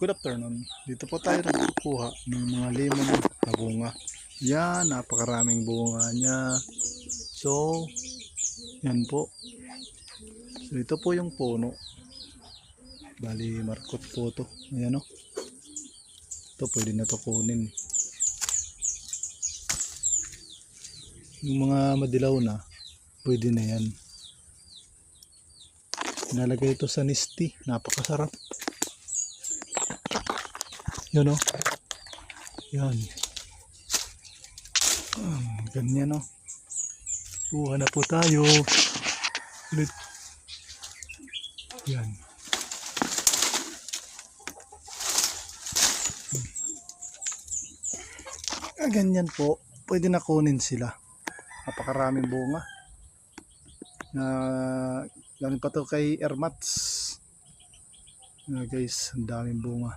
Good afternoon. Dito po tayo nagkukuha ng mga lemon na bunga. Yan, napakaraming bunga niya. So, yan po. So, ito po yung puno. Bali, markot po to. Ayan o. Ito, pwede na to kunin. Yung mga madilaw na, pwede na yan. Inalagay ito sa nisti. Napakasarap. Yun o. Yan. Ganyan o. Buha na po tayo. Ulit. Yan. Ganyan po. Pwede na kunin sila. Napakaraming bunga. Galing pa to kay Ermats. Guys, ang daming bunga.